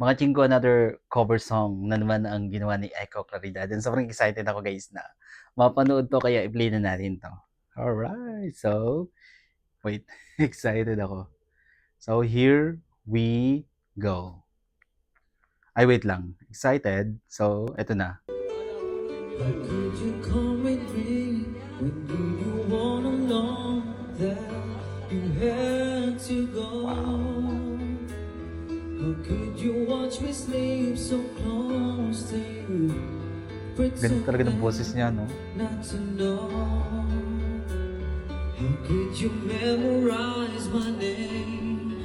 Mga chingko, another cover song na naman ang ginawa ni Echo Claridad. And sobrang excited ako guys na mapanood to kaya i-play na natin to. Alright, so wait, excited ako. So here we go. Ay wait lang, excited. So eto na. Could you come with me when you wanna know that you had to go? How could you watch me sleep so close to you? Ganda talaga ng Pretend boses niya, no? not to know. How could you memorize my name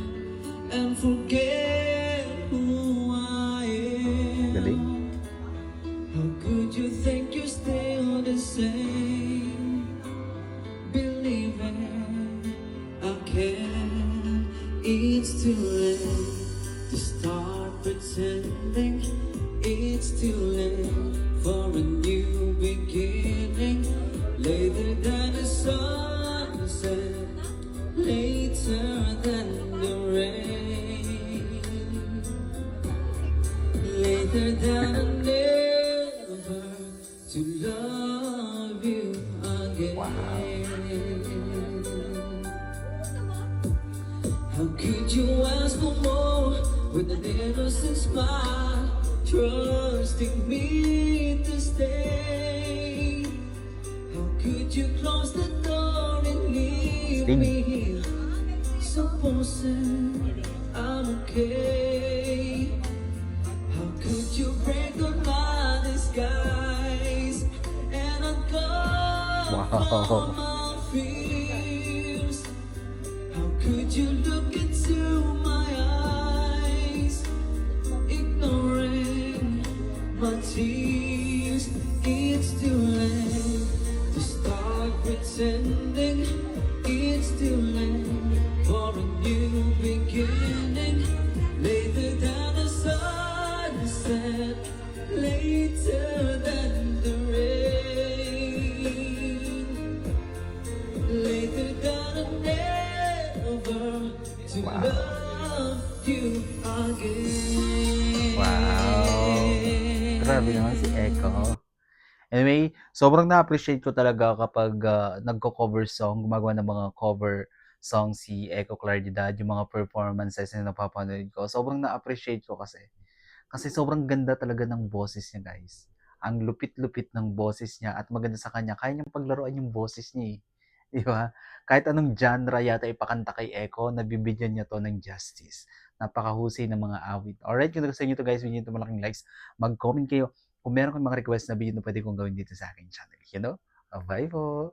and forget who I Galing. am? How could you think you're still the same? Believing I can. It's too late to start pretending. It's too late for a new beginning. Later than the sunset, later than the rain, later than a never to love you again. How could you ask for more with an innocent smile, trusting me to stay? How could you close the door and leave Sing. me here, supposing I'm okay? How could you break all my disguise and uncover Wow. my fears? How could you look into my eyes, ignoring my tears? It's too late to start pretending. It's too late for a new beginning. Later than the sunset, later than the rain, later than a never to Wow. love you again. Wow. Grabe naman si Echo. Anyway, sobrang na-appreciate ko talaga kapag nagko-cover song, gumagawa ng mga cover song si Echo Claridad, yung mga performances na napapanood ko. Sobrang na-appreciate ko kasi. Kasi sobrang ganda talaga ng boses niya, guys. Ang lupit-lupit ng boses niya at maganda sa kanya. Kaya niyang paglaruan yung boses niya eh. Di ba? Kahit anong genre yata ipakanta kay Echo, nabibigyan niya to ng justice. Napakahusay ng mga awit. Alright, kung gusto niyo to guys, hindi nyo malaking likes, mag-comment kayo kung meron kang mga request na video na pwede kong gawin dito sa aking channel. You know? Bye po!